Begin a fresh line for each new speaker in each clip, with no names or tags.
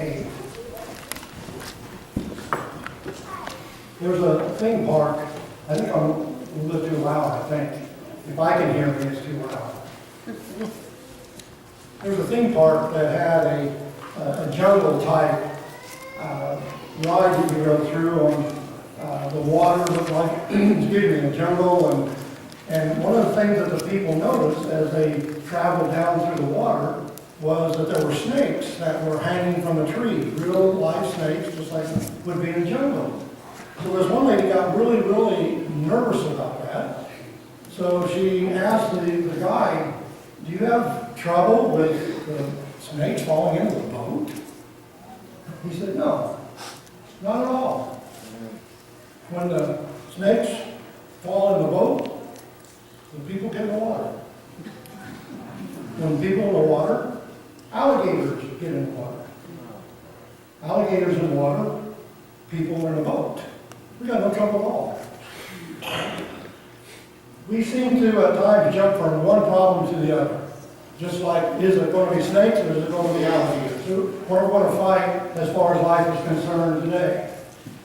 8. There's a theme park. I think I'm a little too loud, I think. If I can hear me, it's too loud. There's a theme park that had a jungle type ride that you go through on the water looked like, excuse me, the jungle. And one of the things that the people noticed as they traveled down through the water was that there were snakes that were hanging from a tree, real live snakes, just like would be in the jungle. So this one lady got really, really nervous about that. So she asked the guy, do you have trouble with the snakes falling into the boat? He said, no, not at all. When the snakes fall in the boat, the people get in the water. When people in the water, alligators get in the water. Alligators in the water, people are in the boat. We got no trouble at all. We seem to at times jump from one problem to the other. Just like, is it going to be snakes or is it going to be alligators? We're going to fight as far as life is concerned today.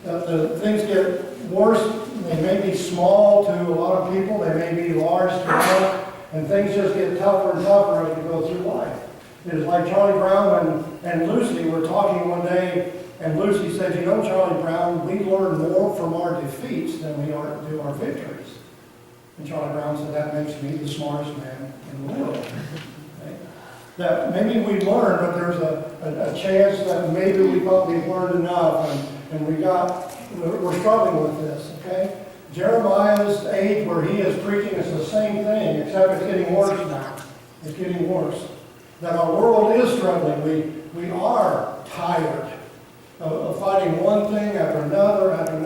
The things get worse. They may be small to a lot of people. They may be large to others. And things just get tougher and tougher as we go through life. It is like Charlie Brown and Lucy were talking one day, and Lucy said, you know, Charlie Brown, we learn more from our defeats than we do our victories. And Charlie Brown said, that makes me the smartest man in the world. Okay? That maybe we learned, but there's a chance that maybe we thought we've learned enough, and we're struggling with this, okay? Jeremiah's age where he is preaching is the same thing, except it's getting worse now. It's getting worse. That our world is struggling. We are tired of fighting one thing after another, and it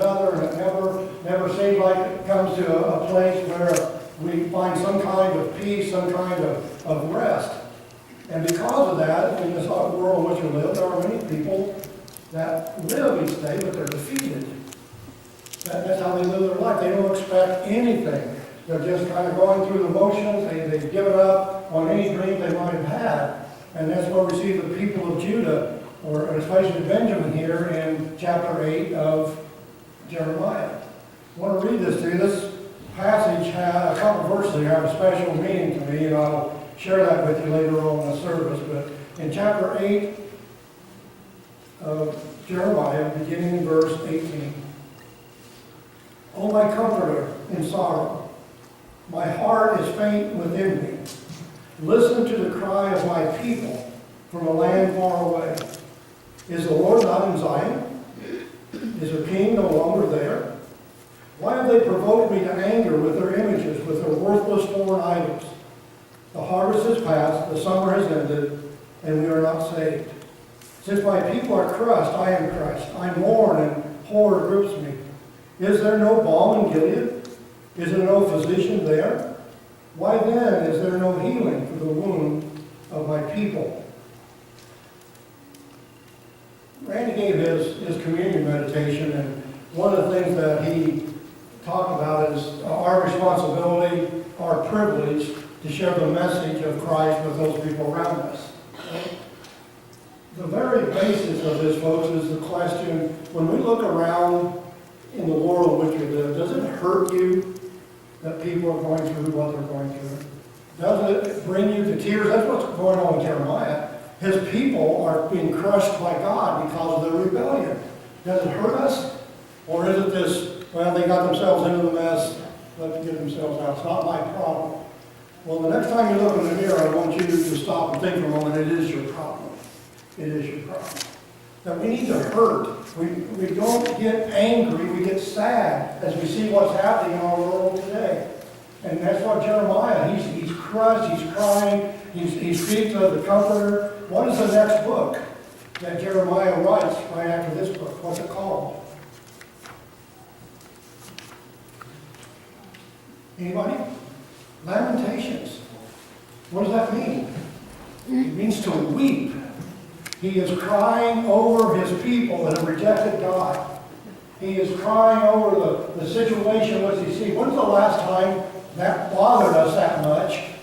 never seems like it comes to a place where we find some kind of peace, some kind of rest. And because of that, in this world in which we live, there are many people that live each day, but they're defeated. That's how they live their life. They don't expect anything. They're just kind of going through the motions. They've given up on any dream they might have had. And that's where we see the people of Judah, or especially Benjamin here in chapter 8 of Jeremiah. I want to read this to you. This passage, a couple of verses here have a special meaning to me, and I'll share that with you later on in the service. But in chapter 8 of Jeremiah, beginning in verse 18. O my comforter in sorrow, my heart is faint within me. Listen to the cry of my people from a land far away. Is the Lord not in Zion? Is their king no longer there? Why have they provoked me to anger with their images, with their worthless foreign idols? The harvest is past, the summer has ended, and we are not saved. Since my people are crushed, I am crushed. I mourn, and horror grips me. Is there no balm in Gilead? Is there no physician there? Why then is there no healing for the wound of my people? Randy gave his communion meditation, and one of the things that he talked about is our responsibility, our privilege to share the message of Christ with those people around us. The very basis of this, folks, is the question, when we look around in the world in which we live, does it hurt you that people are going through what they're going through? Does it bring you to tears? That's what's going on with Jeremiah. His people are being crushed by God because of their rebellion. Does it hurt us? Or is it this, well, they got themselves into the mess, let's get themselves out. It's not my problem. Well, the next time you look in the mirror, I want you to stop and think for a moment, it is your problem. It is your problem. That we need to hurt. We don't get angry, we get sad as we see what's happening in our world today. And that's what Jeremiah, he's crushed, he's crying, he speaks of the Comforter. What is the next book that Jeremiah writes right after this book? What's it called? Anybody? Lamentations. What does that mean? It means to weep. He is crying over his people that have rejected God. He is crying over the situation which he sees. When's the last time that bothered us that much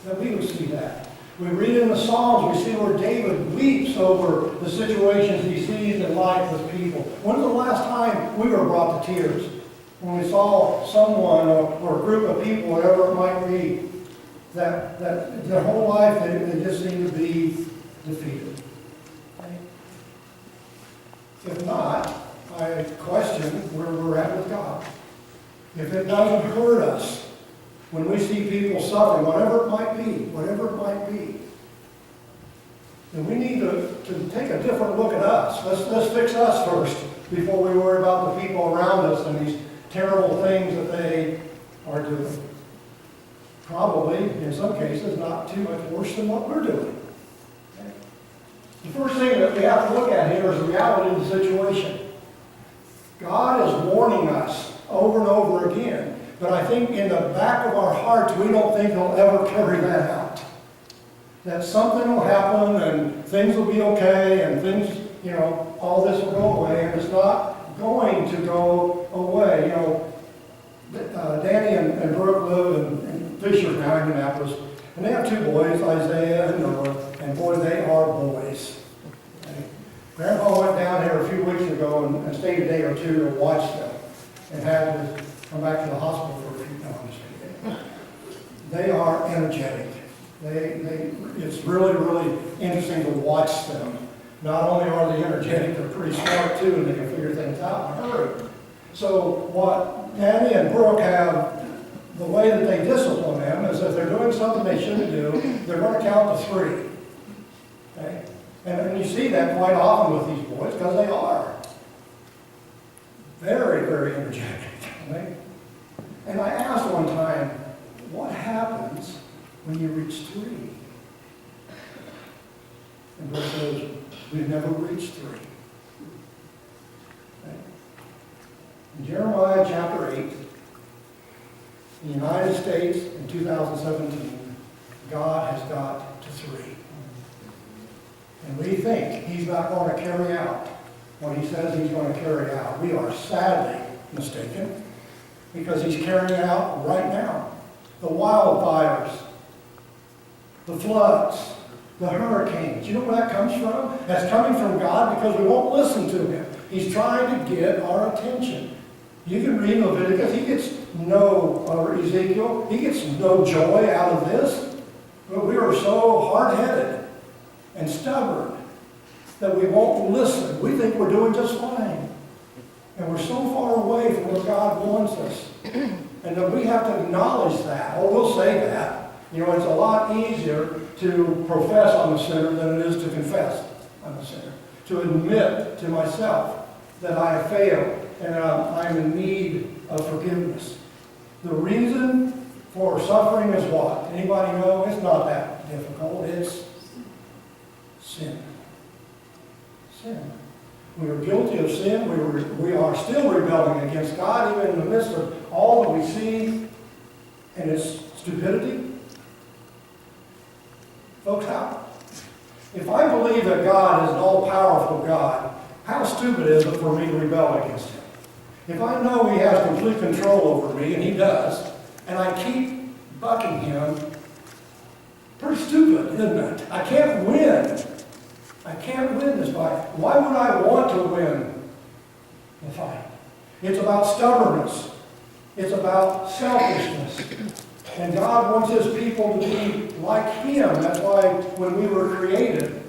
that we would see that? We read in the Psalms, we see where David weeps over the situations he sees in life with people. When's the last time we were brought to tears? When we saw someone or a group of people, whatever it might be, that their whole life they just seem to be defeated. If not, I question where we're at with God. If it doesn't hurt us when we see people suffering, whatever it might be, then we need to take a different look at us. Let's fix us first before we worry about the people around us and these terrible things that they are doing. Probably, in some cases, not too much worse than what we're doing. Okay? The first thing that we have to look at here is the reality of the situation. God is warning us over and over again, but I think in the back of our hearts, we don't think He'll ever carry that out. That something will happen and things will be okay and things, all this will go away, and it's not going to go away. Danny and Brooke live in Fisher now, Indianapolis, and they have two boys, Isaiah and Noah, and boy, they are boys. Okay? Grandpa went down here a few weeks ago and stayed a day or two to watch them, and had to come back to the hospital for a few times. They are energetic. It's really, really interesting to watch them. Not only are they energetic, they're pretty smart too, and they can figure things out in a hurry. So what Danny and Brooke have, the way that they discipline them is if they're doing something they shouldn't do, they're going to count to 3. Okay? And you see that quite often with these boys because they are very, very energetic. Okay? And I asked one time, what happens when you reach 3? And Brooke says, we've never reached 3. Okay? In Jeremiah chapter 8, in the United States in 2017, God has got to 3. And we think He's not going to carry out what He says He's going to carry out. We are sadly mistaken, because He's carrying it out right now. The wildfires, the floods, the hurricanes. You know where that comes from? That's coming from God because we won't listen to Him. He's trying to get our attention. You can read Leviticus. He gets or Ezekiel, he gets no joy out of this. But we are so hard-headed and stubborn that we won't listen. We think we're doing just fine. And we're so far away from where God wants us. And that we have to acknowledge that. Or we'll say that. It's a lot easier to profess I'm a sinner than it is to confess I'm a sinner. To admit to myself that I have failed and I'm in need of forgiveness. The reason for suffering is what? Anybody know? It's not that difficult. It's sin. Sin. We are guilty of sin. We are still rebelling against God, even in the midst of all that we see and its stupidity. Folks, if I believe that God is an all-powerful God, how stupid is it for me to rebel against Him? If I know He has complete control over me, and He does, and I keep bucking Him, pretty stupid, isn't it? I can't win. I can't win this fight. Why would I want to win the fight? It's about stubbornness. It's about selfishness. And God wants His people to be like Him. That's why when we were created,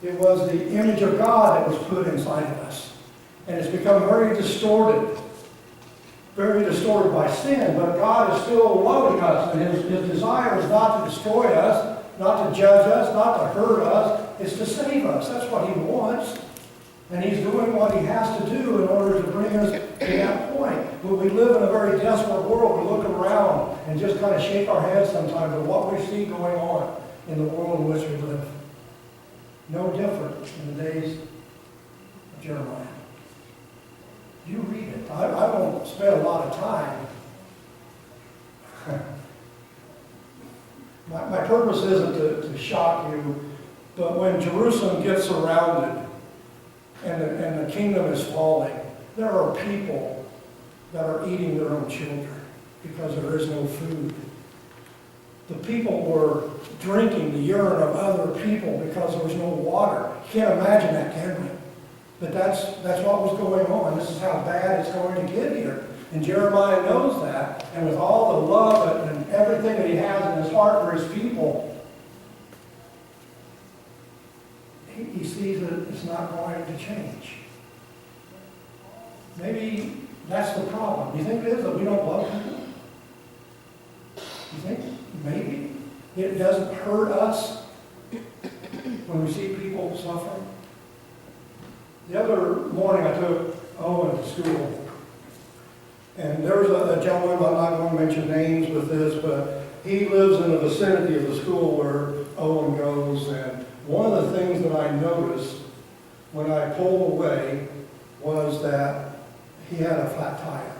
it was the image of God that was put inside of us. And it's become very distorted by sin. But God is still loving us, and His desire is not to destroy us, not to judge us, not to hurt us. It's to save us. That's what He wants. And He's doing what He has to do in order to bring us to that point. But we live in a very desperate world. We look around and just kind of shake our heads sometimes at what we see going on in the world in which we live. No different in the days of Jeremiah. You read it. I won't spend a lot of time. My purpose isn't to shock you, but when Jerusalem gets surrounded and the kingdom is falling, there are people that are eating their own children because there is no food. The people were drinking the urine of other people because there was no water. You can't imagine that, can we? But that's what was going on. This is how bad it's going to get here. And Jeremiah knows that. And with all the love and everything that he has in his heart for his people, he sees that it's not going to change. Maybe that's the problem. Do you think it is that we don't love people? You think maybe it doesn't hurt us when we see people suffering? The other morning I took Owen to school, and there was a gentleman, I'm not going to mention names with this, but he lives in the vicinity of the school where Owen goes, and one of the things that I noticed when I pulled away was that he had a flat tire.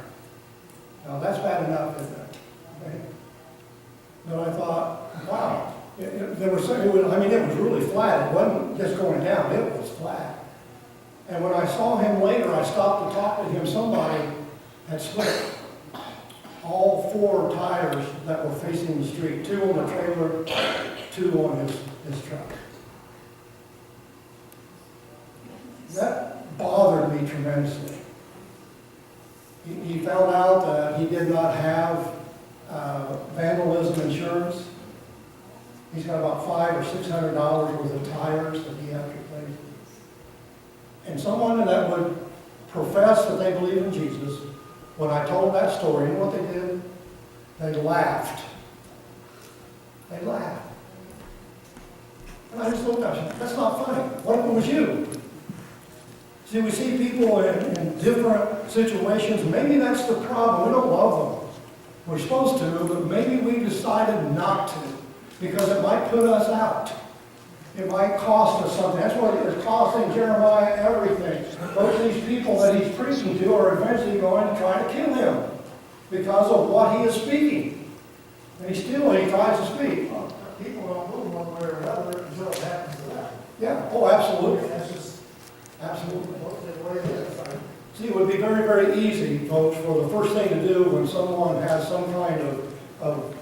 Now that's bad enough, isn't it? Okay? But I thought, wow, it was really flat. It wasn't just going down, it was flat. And when I saw him later, I stopped to talk to him. Somebody had slipped all 4 tires that were facing the street, 2 on the trailer, 2 on his truck. That bothered me tremendously. He found out that he did not have vandalism insurance. He's got about $500 or $600 worth of tires that he has to replace. And someone that would profess that they believe in Jesus, when I told that story, you know what they did? They laughed. They laughed. And I just looked at him. That's not funny. What if it was you? See, we see people in different situations. Maybe that's the problem. We don't love them. We're supposed to, but maybe we decided not to because it might put us out. It might cost us something. That's what it's costing Jeremiah everything. Both these people that he's preaching to are eventually going to try to kill him because of what he is speaking. And he tries to speak.
Well, people don't move one way or another until it happens to them.
Yeah, oh, absolutely.
That's just
Absolutely.
the way it is.
See, it would be very, very easy, folks, for the first thing to do when someone has some kind of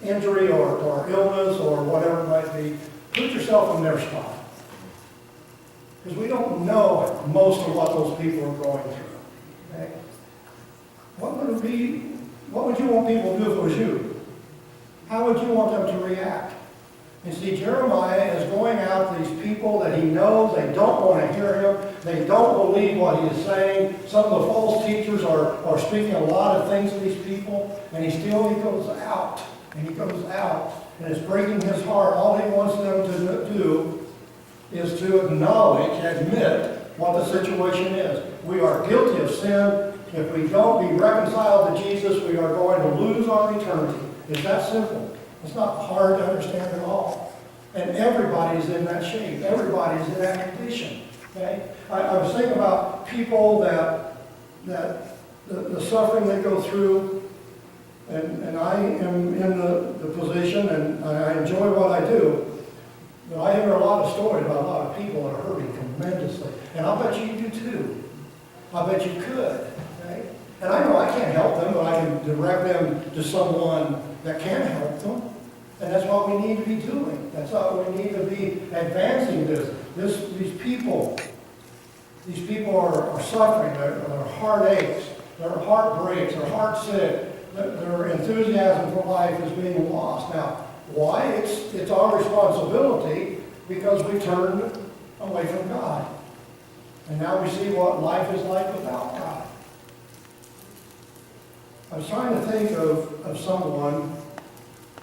injury or illness or whatever it might be, put yourself in their spot. Because we don't know most of what those people are going through. Okay? What would you want people to do if it was you? How would you want them to react? And see, Jeremiah is going out to these people that he knows, they don't want to hear him, they don't believe what he is saying. Some of the false teachers are speaking a lot of things to these people, and he goes out, and he goes out, and it's breaking his heart. All he wants them to do is to admit what the situation is. We are guilty of sin. If we don't be reconciled to Jesus, we are going to lose our eternity. It's that simple. It's not hard to understand at all. And everybody's in that shape. Everybody's in that condition. Okay? I was thinking about people that the suffering they go through, and I am in the position, and I enjoy what I do, but I hear a lot of stories about a lot of people that are hurting tremendously. And I'll bet you do too. I bet you could. Okay? And I know I can't help them, but I can direct them to someone that can help them. And that's what we need to be doing. That's what we need to be advancing these people. These people are suffering. Their heart aches. Their heart breaks. Their heart sick. Their enthusiasm for life is being lost. Now, why? It's our responsibility because we turned away from God. And now we see what life is like without God. I was trying to think of someone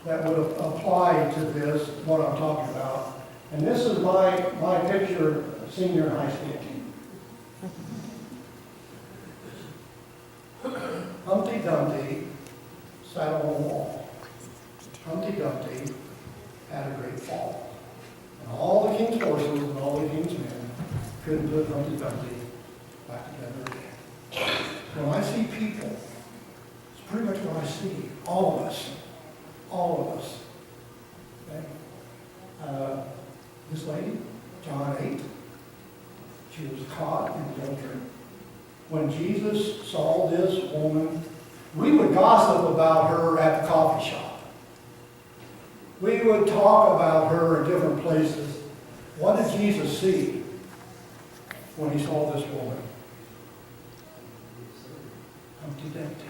that would apply to this, what I'm talking about. And this is my picture of senior in high school. Humpty Dumpty sat on a wall. Humpty Dumpty had a great fall. And all the king's horses and all the king's men couldn't put Humpty Dumpty back together again. When I see people, it's pretty much what I see. All of us. Okay? This lady, John 8, she was caught in adultery. When Jesus saw this woman, we would gossip about her at the coffee shop. We would talk about her in different places. What did Jesus see when he saw this woman? Humpty Dumpty.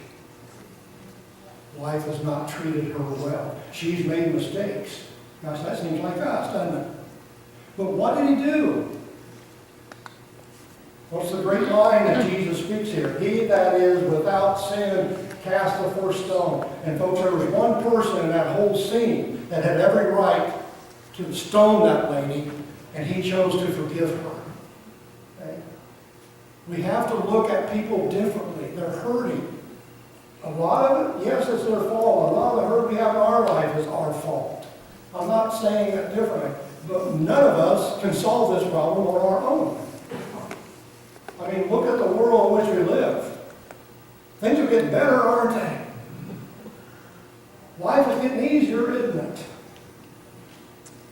Life has not treated her well. She's made mistakes. Gosh, that seems like us, doesn't it? But what did he do? What's the great line that Jesus speaks here? He that is without sin cast the first stone. And folks, there was one person in that whole scene that had every right to stone that lady, and he chose to forgive her. Okay? We have to look at people differently. They're hurting. A lot of it, yes, it's their fault. A lot of the hurt we have in our life is our fault. I'm not saying it differently, but none of us can solve this problem on our own. I mean, look at the world in which we live. Things are getting better, aren't they? Life is getting easier, isn't it?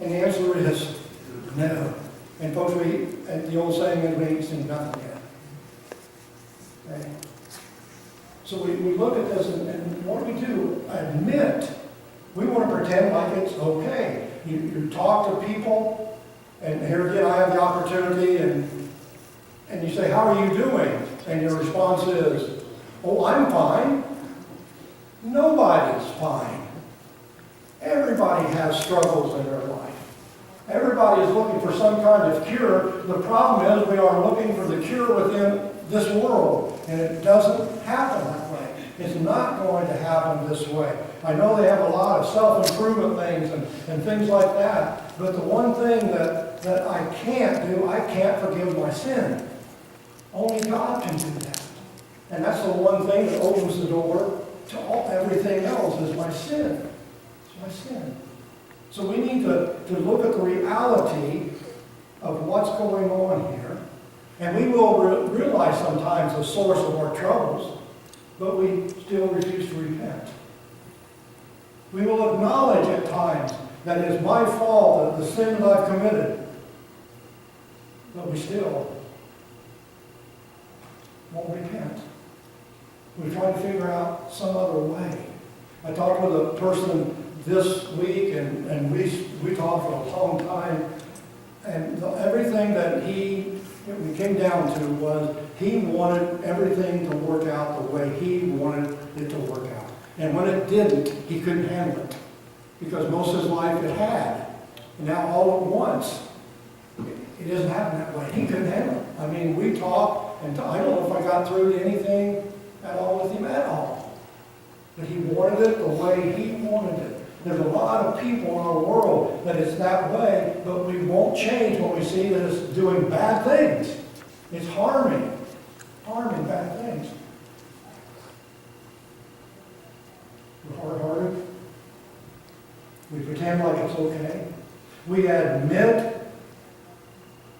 And the answer is no. And folks, the old saying is we ain't seen nothing yet. Okay? So we look at this, and what do we do? Admit. We want to pretend like it's okay. You talk to people, and here again I have the opportunity, and you say, how are you doing? And your response is, oh, I'm fine. Nobody's fine. Everybody has struggles in their life. Everybody is looking for some kind of cure. The problem is we are looking for the cure within this world, and it doesn't happen that way. It's not going to happen this way. I know they have a lot of self-improvement things and things like that, but the one thing that I can't do, I can't forgive my sin. Only God can do that. And that's the one thing that opens the door to everything else is my sin. It's my sin. So we need to look at the reality of what's going on here. And we will realize sometimes the source of our troubles, but we still refuse to repent. We will acknowledge at times that it is my fault, the sin that I've committed, but we still won't repent. We try to figure out some other way. I talked with a person this week, and we talked for a long time, and everything that we came down to was he wanted everything to work out the way he wanted it to work out. And when it didn't, he couldn't handle it. Because most of his life it had. And now all at once, it doesn't happen that way. He couldn't handle it. I mean, we talked, and I don't know if I got through to anything at all with him at all. But he wanted it the way he wanted it. There's a lot of people in our world that it's that way, but we won't change when we see that it's doing bad things. It's harming bad things. We're hard-hearted. We pretend like it's okay. We admit,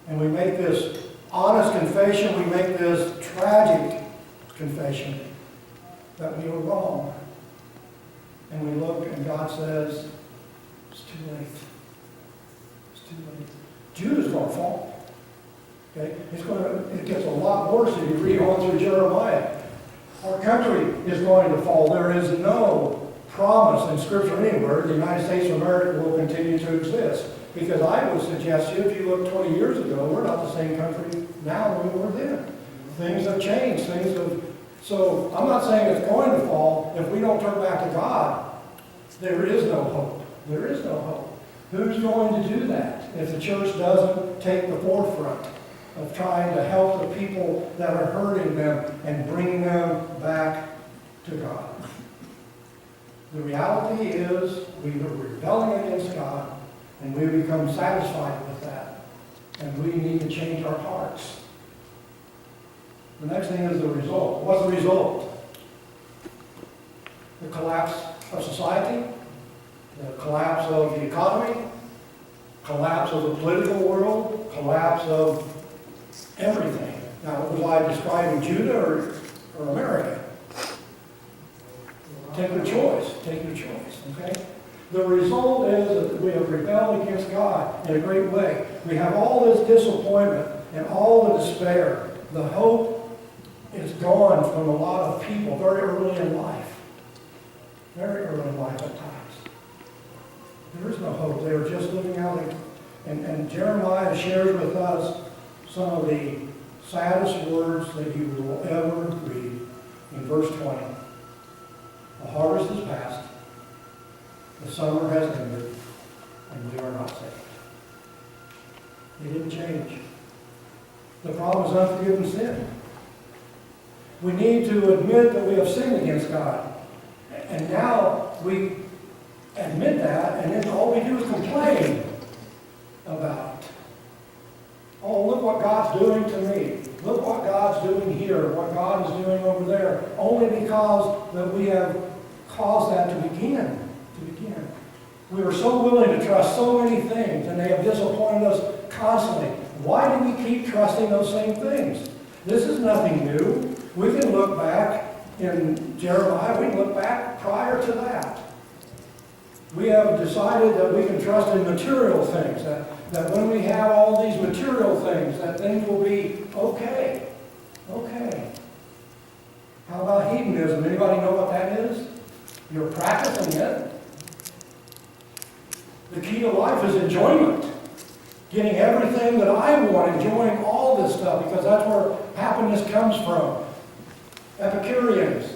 and we make this honest confession, we make this tragic confession that we were wrong. And we look and God says, it's too late. It's too late. Judah's going to fall. Okay? It gets a lot worse if you read on through Jeremiah. Our country is going to fall. There is no promise in Scripture anywhere the United States of America will continue to exist. Because I would suggest to you, if you look 20 years ago, we're not the same country now we were then. Things have changed. So I'm not saying it's going to fall. If we don't turn back to God, there is no hope. There is no hope. Who's going to do that if the church doesn't take the forefront of trying to help the people that are hurting them and bringing them back to God? The reality is we are rebelling against God, and we become satisfied with that. And we need to change our hearts. The next thing is the result. What's the result? The collapse of society, the collapse of the economy, collapse of the political world, collapse of everything. Now, was I describing Judah or America? Take your choice. Take your choice. Okay? The result is that we have rebelled against God in a great way. We have all this disappointment and all the despair. The hope is gone from a lot of people very early in life. Very early in life at times. There is no hope. They are just living out it. And Jeremiah shares with us some of the saddest words that you will ever read in verse 20. The harvest is past, the summer has ended, and we are not saved. They didn't change. The problem is unforgiven sin. We need to admit that we have sinned against God. And now we admit that, and then all we do is complain about it. Oh, look what God's doing to me. Look what God's doing here, what God is doing over there. Only because that we have caused that to begin. We were so willing to trust so many things, and they have disappointed us constantly. Why do we keep trusting those same things? This is nothing new. We can look back in Jeremiah, we can look back prior to that. We have decided that we can trust in material things, that when we have all these material things, that things will be okay. Okay. How about hedonism? Anybody know what that is? You're practicing it. The key to life is enjoyment. Getting everything that I want, enjoying all this stuff, because that's where happiness comes from. Epicureans.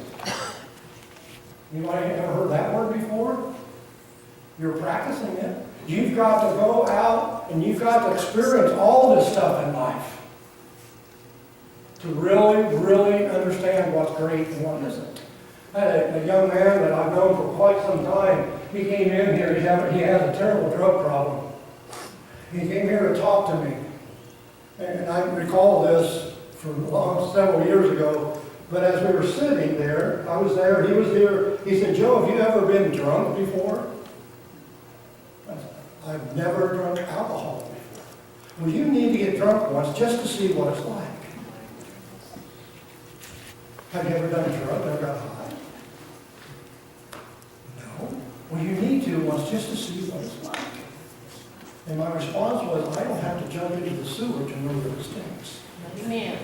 Anybody ever heard that word before? You're practicing it. You've got to go out and you've got to experience all this stuff in life to really, really understand what's great and what isn't. I had a young man that I've known for quite some time. He came in here. He has a terrible drug problem. He came here to talk to me. And I recall this from several years ago. But as we were sitting there, I was there, he was here. He said, "Joe, have you ever been drunk before?" I said, "I've never drunk alcohol before." "Well, you need to get drunk once just to see what it's like." "Have you ever done a drug, ever got high?" "No." "Well, you need to once just to see what it's like." And my response was, "I don't have to jump into the sewer to know that it stinks."
Amen.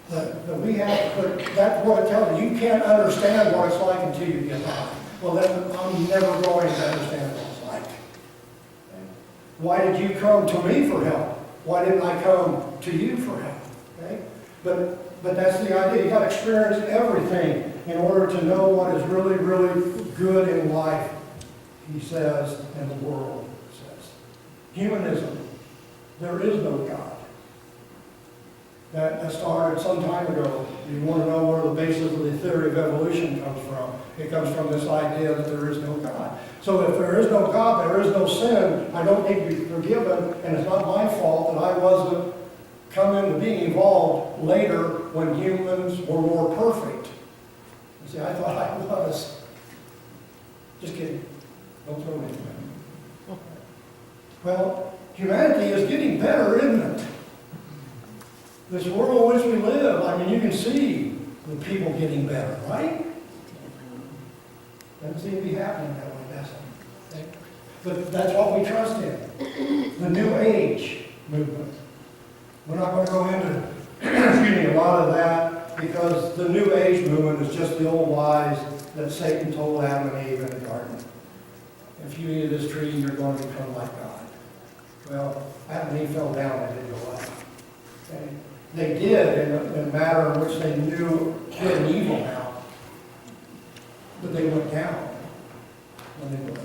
But we have, but that's what it tells you. You can't understand what it's like until you get high. Well, then I'm never going to understand what it's like. Okay? Why did you come to me for help? Why didn't I come to you for help? Okay? But that's the idea. You've got to experience everything in order to know what is really, really good in life, he says, and the world says. Humanism. There is no God. That started some time ago. You want to know where the basis of the theory of evolution comes from. It comes from this idea that there is no God. So if there is no God, there is no sin. I don't need to be forgiven, and it's not my fault that I wasn't come into being involved later when humans were more perfect. You see, I thought I was. Just kidding. Don't throw me. Well, humanity is getting better, isn't it? This world in which we live, I mean, you can see the people getting better, right? Doesn't seem to be happening that way, does it? Okay. But that's what we trust in. The New Age movement. We're not going to go into excuse me, a lot of that because the New Age movement is just the old lies that Satan told Adam and Eve in the garden. If you eat of this tree, you're going to become like God. Well, Adam and Eve fell down and didn't go up. Okay? They did in a matter in which they knew good and evil now. But they went down.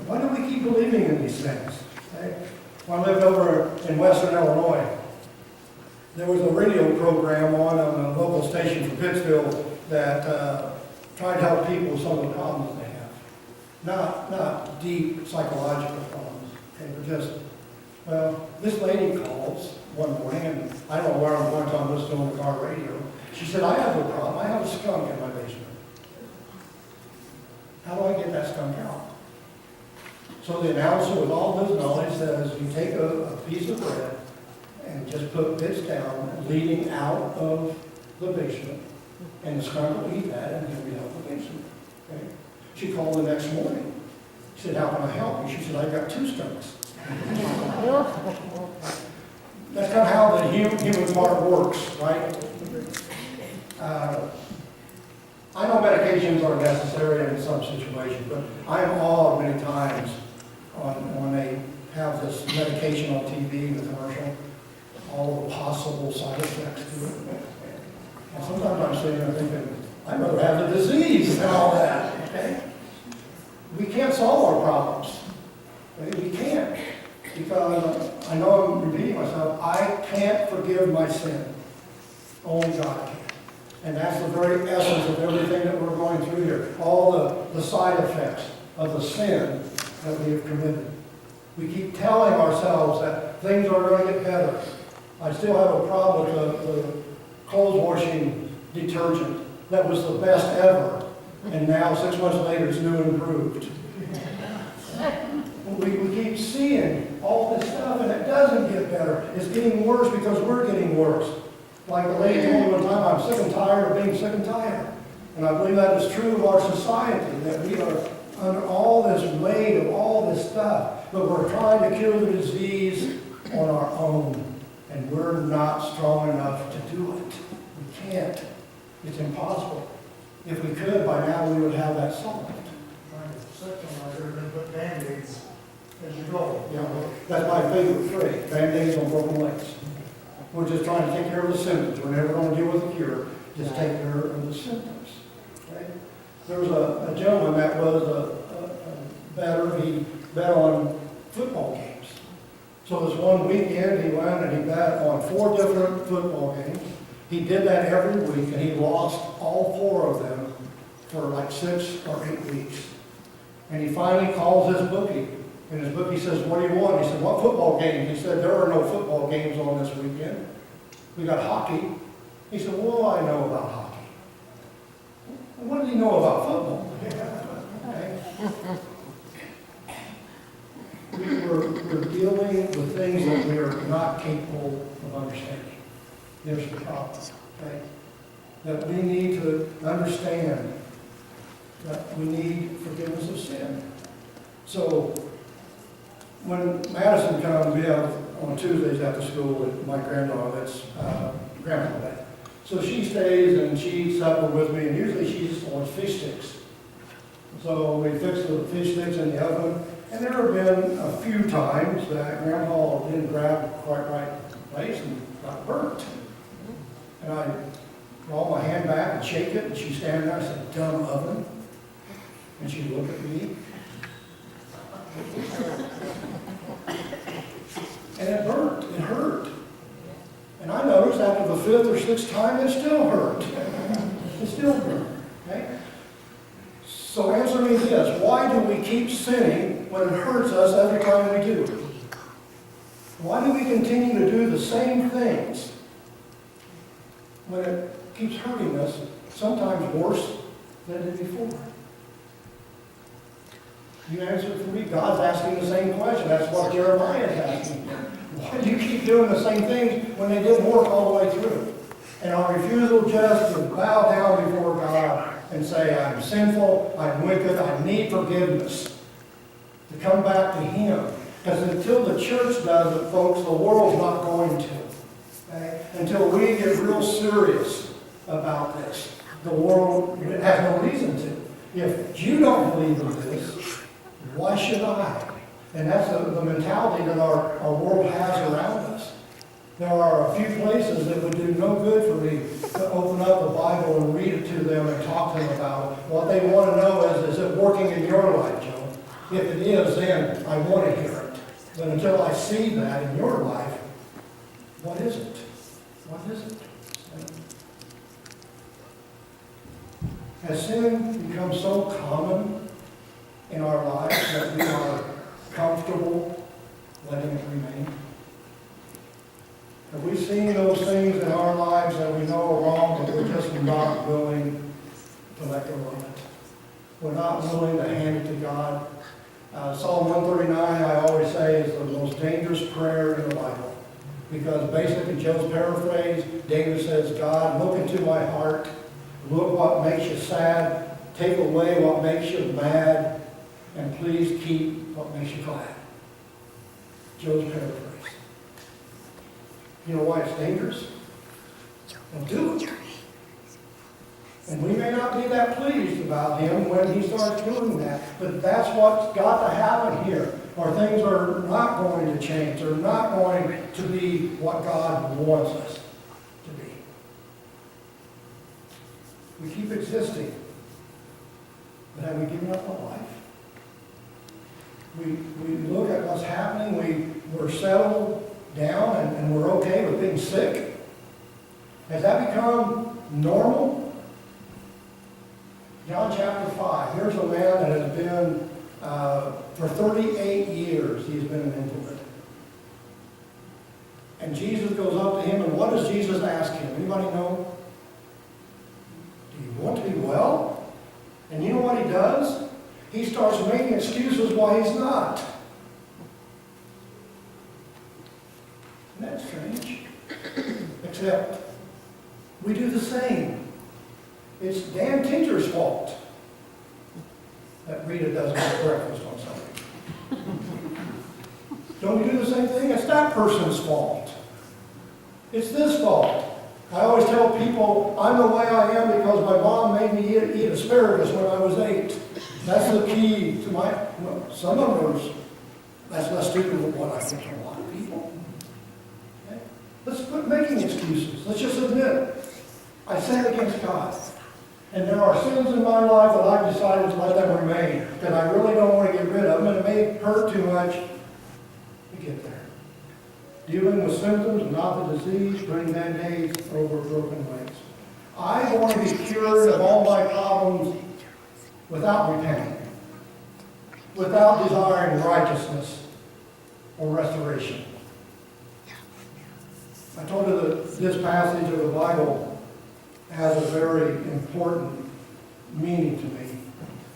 Why do we keep believing in these things? Okay? When I lived over in Western Illinois, there was a radio program on a local station from Pittsfield that tried to help people with some of the problems they have. Not deep psychological problems, okay, but just, well, this lady calls one morning, and I don't know where I'm going to, I'm listening on the car radio. She said, "I have a problem. I have a skunk in my basement. How do I get that skunk out?" So the announcer, with all his knowledge, says, "You take a piece of bread and just put bits down leading out of the basement, and the skunk will eat that and he'll be out of the basement." Okay? She called the next morning. She said, "How can I help you?" She said, "I've got 2 skunks." That's kind of how the human part works, right? I know medications are necessary in some situations, but I am awed many times when they have this medication on TV, the commercial, all the possible side effects to it. And sometimes I'm sitting there thinking, I'd rather have the disease than all that, okay? We can't solve our problems. Okay? We can't. Because I know I'm repeating myself, I can't forgive my sin. Only God can. And that's the very essence of everything that we're going through here. All the side effects of the sin that we have committed. We keep telling ourselves that things are going to get better. I still have a problem with the clothes washing detergent that was the best ever. And now, 6 months later, it's new and improved. We keep seeing all this stuff, and it doesn't get better. It's getting worse because we're getting worse. Like the lady told me one time, I'm sick and tired of being sick and tired. And I believe that is true of our society, that we are under all this weight of all this stuff, but we're trying to cure the disease on our own, and we're not strong enough to do it. We can't. It's impossible. If we could, by now we would have that solved.
Second, I heard they put Band-Aids as you go.
Yeah, that's my favorite phrase, Band-Aids on broken legs. We're just trying to take care of the symptoms. We're never going to deal with the cure. Just take care of the symptoms. Okay? There was a gentleman that was a bettor. He bet on football games. So this one weekend, he went and he bet on 4 different football games. He did that every week, and he lost all 4 of them for like 6 or 8 weeks. And he finally calls his bookie. And his bookie says, what do you want? He said, what football games? He said, there are no football games on this weekend. We got hockey. He said, well, I know about hockey. What does he know about football? Okay. We're dealing with things that we are not capable of understanding. There's the problem. Okay? That we need to understand that we need forgiveness of sin. So, when Madison comes, we have on Tuesdays after school with my granddaughter, that's grandma day. So she stays and she eats supper with me, and usually she just wants fish sticks. So we fix the fish sticks in the oven, and there have been a few times that Grandpa didn't grab quite right place and got burnt. And I draw my hand back and shake it, and she's standing there. I said, dumb oven. And she looked at me. And it burnt. It hurt. And I noticed after the 5th or 6th time, it still hurt. It still hurt. Okay? So answer me this. Why do we keep sinning when it hurts us every time we do it? Why do we continue to do the same things when it keeps hurting us, sometimes worse than it did before? You answer for me. God's asking the same question. That's what Jeremiah is asking. Why do you keep doing the same things when they didn't work all the way through? And our refusal just to bow down before God and say, I'm sinful, I'm wicked, I need forgiveness. To come back to Him. Because until the church does it, folks, the world's not going to. Okay? Until we get real serious about this, the world has no reason to. If you don't believe in this, why should I? And that's the mentality that our world has around us. There are a few places that would do no good for me to open up the Bible and read it to them and talk to them about it. What they want to know is it working in your life, Joe? If it is, then I want to hear it. But until I see that in your life, what is it? What is it? Has sin become so common in our lives that we are comfortable letting it remain? Have we seen those things in our lives that we know are wrong, but we're just not willing to let go of it? We're not willing to hand it to God. Psalm 139, I always say, is the most dangerous prayer in the Bible. Because basically, Joe's paraphrase, David says, God, look into my heart. Look what makes you sad. Take away what makes you mad. And please keep what makes you glad. Joe's paraphrase. You know why it's dangerous? Well, do it. And we may not be that pleased about him when he starts doing that, but that's what's got to happen here. or things are not going to change, they're not going to be what God wants us to be. We keep existing, but have we given up on life? We look at what's happening, we're settled down and we're okay with being sick. Has that become normal? John chapter 5, here's a man that has been, for 38 years, he's been an invalid. And Jesus goes up to him, and what does Jesus ask him? Anybody know? Do you want to be well? And you know what he does? He starts making excuses why he's not. Isn't that strange? Except, we do the same. It's Dan Tinter's fault that Rita doesn't have breakfast on Sunday. Don't we do the same thing? It's that person's fault. It's this fault. I always tell people, I'm the way I am because my mom made me eat asparagus when I was 8. That's the key to my, well, some of those, that's less stupid than what I think of a lot of people. Okay? Let's quit making excuses. Let's just admit it. I sin against God. And there are sins in my life that I've decided to let them remain, that I really don't want to get rid of them, and it may hurt too much to get there. Dealing with symptoms, not the disease, putting band-aids over broken legs. I want to be cured of all my problems without repenting, without desiring righteousness or restoration. I told you that this passage of the Bible has a very important meaning to me.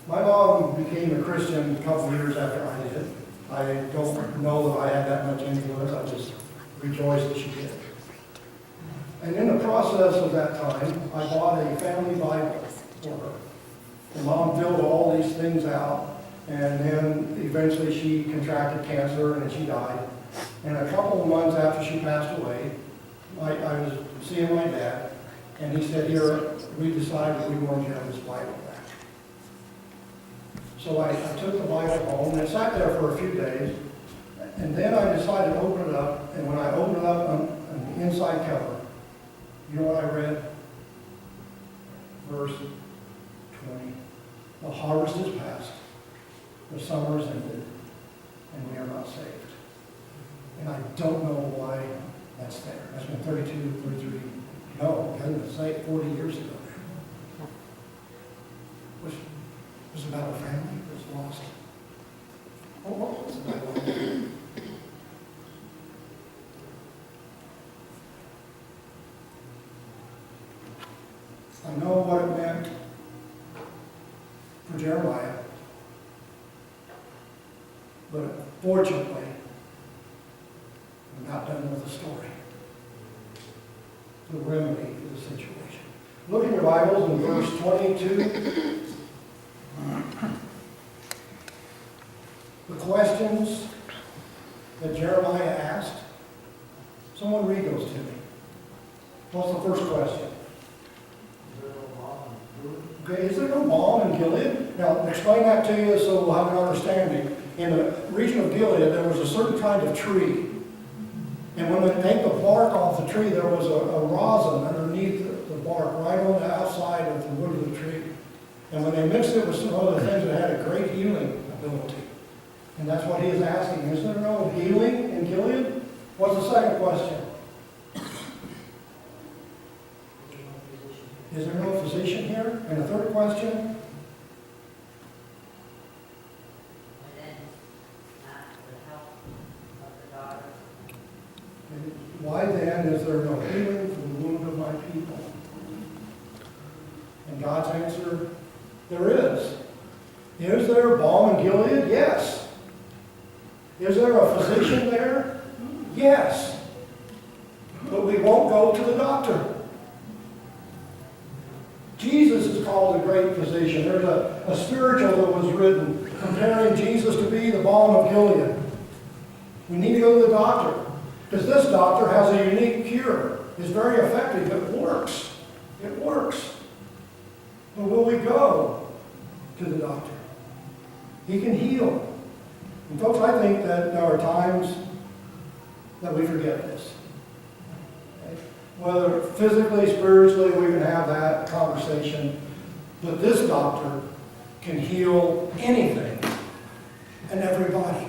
My mom became a Christian a couple of years after I did. I don't know that I had that much influence. I just rejoiced that she did. And in the process of that time, I bought a family Bible for her. And Mom filled all these things out, and then eventually she contracted cancer and she died. And a couple of months after she passed away, I was seeing my dad, and he said, here, we decided we wanted to have this Bible back. So I took the Bible home, and it sat there for a few days, and then I decided to open it up, and when I opened it up on the inside cover, you know what I read? Verse 20. The harvest is past, the summer is ended, and we are not saved. And I don't know why that's there. That's been 32, 33, no, it hasn't been saved 40 years ago. Which was about a family that was lost. Oh, what was it about? I know what it meant for Jeremiah, but fortunately, I'm not done with the story. The remedy for the situation. Look in your Bibles in verse 22. The questions that Jeremiah asked. Someone read those to me. What's the first question? Okay, is there no balm in Gilead? Now, explain that to you so we'll have an understanding. In the region of Gilead, there was a certain kind of tree. And when they take the bark off the tree, there was a rosin underneath the bark, right on the outside of the wood of the tree. And when they mixed it with some other things, it had a great healing ability. And that's what he is asking. Is there no healing in Gilead? What's the second question? Is there no physician here? And the third question? Why then is there no healing for the wound of my people? And God's answer, there is. Is there balm in Gilead? Yes. Is there a physician there? Yes. But we won't go to the doctor. Jesus is called the great physician. There's a spiritual that was written comparing Jesus to be the balm of Gilead. We need to go to the doctor. Because this doctor has a unique cure. It's very effective. It works. It works. But will we go to the doctor? He can heal. And folks, I think that there are times that we forget this. Okay? Whether physically, spiritually, we can have that conversation. But this doctor can heal anything and everybody.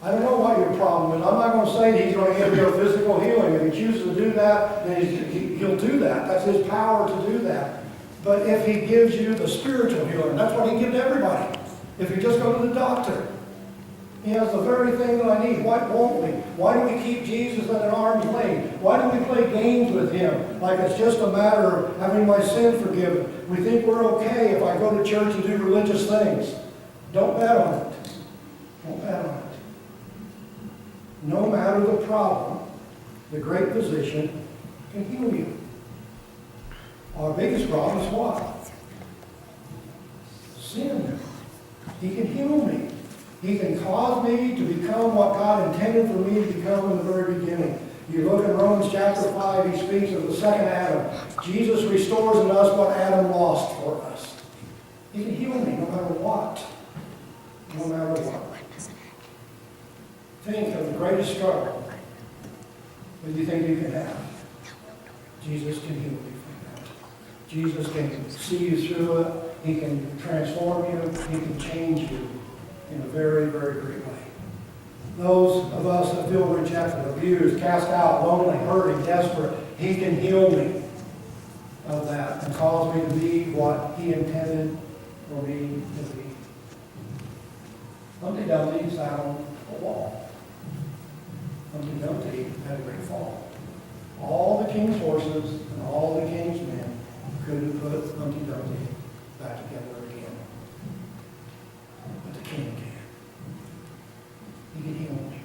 I don't know what your problem is. I'm not going to say that he's going to give you a physical healing. If he chooses to do that, then he'll do that. That's his power to do that. But if he gives you the spiritual healing, that's what he gives to everybody. If you just go to the doctor, he has the very thing that I need. Why won't we? Why do we keep Jesus at an arm's length? Why do we play games with him like it's just a matter of having my sin forgiven? We think we're okay if I go to church and do religious things. Don't bet on it. Don't bet on it. No matter the problem, the great physician can heal you. Our biggest problem is what? Sin. He can heal me. He can cause me to become what God intended for me to become in the very beginning. You look in Romans chapter 5, he speaks of the second Adam. Jesus restores in us what Adam lost for us. He can heal me no matter what. No matter what. Think of the greatest struggle that you think you can have. Jesus can heal you from that. Jesus can see you through it. He can transform you. He can change you in a very, very great way. Those of us that feel rejected, abused, cast out, lonely, hurting, desperate, he can heal me of that and cause me to be what he intended for me to be. Humpty Dumpty sat on a wall. Humpty Dumpty had a great fall. All the king's horses and all the king's men couldn't put Humpty Dumpty back together again. But the king can. He can heal me.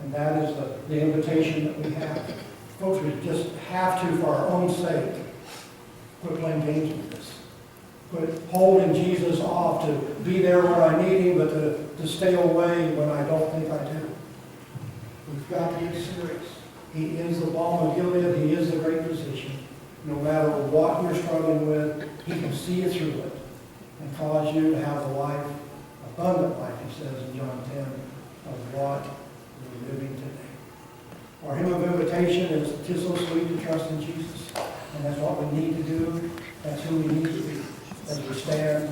And that is the invitation that we have. Folks, we just have to, for our own sake, quit playing games with this. Quit holding Jesus off to be there when I need him, but to stay away when I don't think I do. We've got to be serious. He is the balm of Gilead. He is the great physician. No matter what you're struggling with, he can see you through it and cause you to have a life, abundant life, he says in John 10, of what we're living today. Our hymn of invitation is, "'Tis so sweet to trust in Jesus." And that's what we need to do. That's who we need to be as we stand